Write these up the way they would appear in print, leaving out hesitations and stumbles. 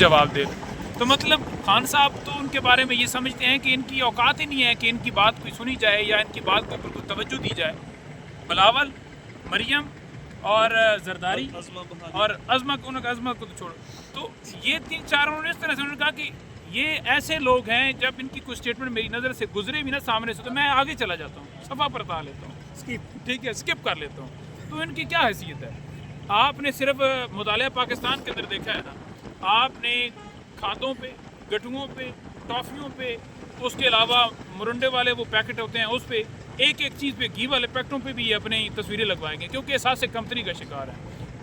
जवाब दे रहे। तो मतलब खान साहब तो उनके बारे में ये समझते हैं कि इनकी औकात ही नहीं है कि इनकी बात कोई सुनी जाए या इनकी बात को बिल्कुल तवज्जो दी जाए। बिलावल, मरियम और जरदारी और अज़मा को तो छोड़ो, तो ये 3-4 उन्होंने इस तरह से उन्होंने कहा कि ये ऐसे लोग हैं, जब इनकी कोई स्टेटमेंट मेरी नज़र से गुजरे भी ना सामने से, तो मैं आगे चला जाता हूँ, सफ़ा परता लेता हूँ, ठीक है, स्किप कर लेता हूँ। तो इनकी क्या हैसियत है? आपने सिर्फ मुतालिया पाकिस्तान के अंदर देखा है ना, आपने खादों पे, गटुओं पे, टॉफ़ियों पे, उसके अलावा मुरंडे वाले वो पैकेट होते हैं उस पे, एक एक चीज़ पे, घी वाले पैकेटों पे भी ये अपनी तस्वीरें लगवाएंगे, क्योंकि एहसास से कमतरी का शिकार है।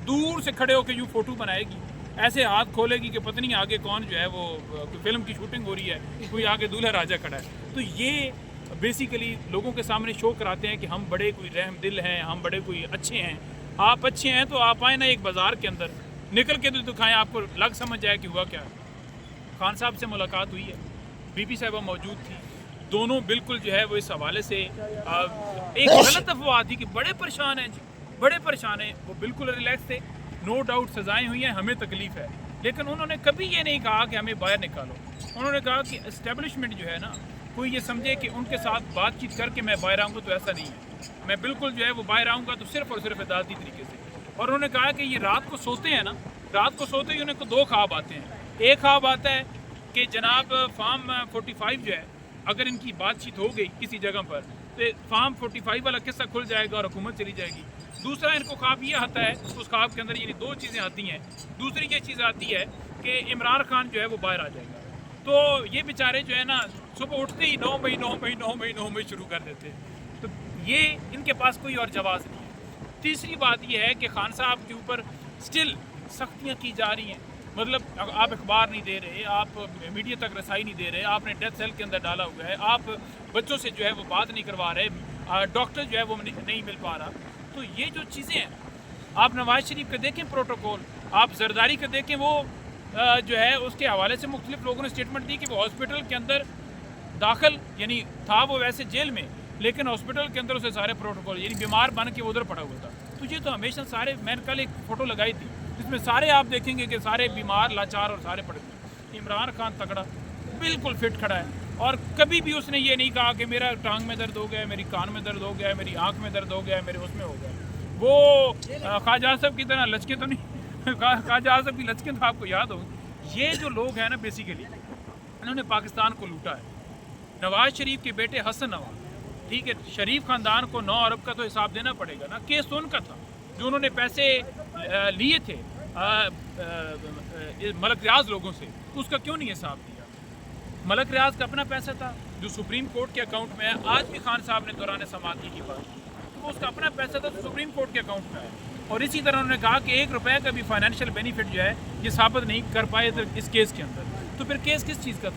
दूर से खड़े होकर यूँ फ़ोटो बनाएगी, ऐसे हाथ खोलेगी कि पता नहीं आगे कौन जो है वो कोई फिल्म की शूटिंग हो रही है, कोई आगे दूल्हा राजा खड़ा है। तो ये बेसिकली लोगों के सामने शो कराते हैं कि हम बड़े कोई रहम दिल हैं, हम बड़े कोई अच्छे हैं। आप अच्छे हैं तो आप आए ना एक बाज़ार के अंदर, निकल के तो दिखाएं, आपको लग समझ जाए कि हुआ क्या। खान साहब से मुलाकात हुई है, बीबी साहिबा मौजूद थी, दोनों बिल्कुल जो है वो इस हवाले से एक गलत अफवाह थी कि बड़े परेशान हैं जी, बड़े परेशान हैं, वो बिल्कुल रिलैक्स थे। नो डाउट सजाएं हुई हैं, हमें तकलीफ़ है, लेकिन उन्होंने कभी ये नहीं कहा कि हमें बाहर निकालो। उन्होंने कहा कि इस्टेब्लिशमेंट जो है ना, कोई ये समझे कि उनके साथ बातचीत करके मैं बाहर आऊँगा, तो ऐसा नहीं है। मैं बिल्कुल जो है वो बाहर आऊँगा तो सिर्फ़ और सिर्फ अदालती तरीके से। और उन्होंने कहा कि ये रात को सोते हैं ना, रात को सोते ही उन्हें 2 ख्वाब आते हैं। एक ख्वाब आता है कि जनाब फार्म 45 जो है, अगर इनकी बातचीत हो गई किसी जगह पर, तो फार्म 45 वाला किस्सा खुल जाएगा और हुकूमत चली जाएगी। दूसरा इनको ख्वाब ये आता है, उस ख्वाब के अंदर यानी 2 चीज़ें आती हैं। दूसरी ये चीज़ आती है कि इमरान खान जो है वो बाहर आ जाएगा। तो ये बेचारे जो है ना, सुबह उठते ही 9 मई शुरू कर देते हैं। तो ये इनके पास कोई और जवाब नहीं है। तीसरी बात ये है कि खान साहब के ऊपर स्टिल सख्तियाँ की जा रही हैं। मतलब आप अखबार नहीं दे रहे, आप मीडिया तक रसाई नहीं दे रहे, आपने डेथ सेल के अंदर डाला हुआ है, आप बच्चों से जो है वो बात नहीं करवा रहे, डॉक्टर जो है वो नहीं मिल पा रहा। तो ये जो चीज़ें हैं, आप नवाज शरीफ का देखें प्रोटोकॉल, आप जरदारी का देखें, वो जो है उसके हवाले से मुख्तलिफ लोगों ने स्टेटमेंट दी कि वो हॉस्पिटल के अंदर दाखिल यानी था वो वैसे जेल में, लेकिन हॉस्पिटल के अंदर उसे सारे प्रोटोकॉल यानी बीमार बन के उधर पड़ा हुआ था। तो ये तो हमेशा सारे, मैंने कल एक फ़ोटो लगाई थी जिसमें सारे आप देखेंगे कि सारे बीमार, लाचार और सारे पड़े हुए। इमरान खान तगड़ा, बिल्कुल फिट खड़ा है, और कभी भी उसने ये नहीं कहा कि मेरा टांग में दर्द हो गया, मेरी कान में दर्द हो गया, मेरी आँख में दर्द हो गया, मेरे उसमें हो गया। वो ख्वाजा साहब की तरह लचके तो नहीं, ख्वाजा साहब की लचके तो आपको याद होगी। ये जो लोग हैं ना, बेसिकली इन्होंने पाकिस्तान को लूटा है। नवाज शरीफ के बेटे हसन नवाज, ठीक है, शरीफ ख़ानदान को 9 अरब का तो हिसाब देना पड़ेगा ना। केस तो उनका था, जो उन्होंने पैसे लिए थे मलक रियाज लोगों से, तो उसका क्यों नहीं हिसाब दिया? मलक रियाज का अपना पैसा था जो सुप्रीम कोर्ट के अकाउंट में है। आज भी खान साहब ने दौरान समाती की बात की, तो उसका अपना पैसा था तो सुप्रीम कोर्ट के अकाउंट में है। और इसी तरह उन्होंने कहा कि 1 रुपये का भी फाइनेंशियल बेनिफिट जो है ये साबित नहीं कर पाए इस केस के अंदर। तो फिर केस किस चीज़ का था?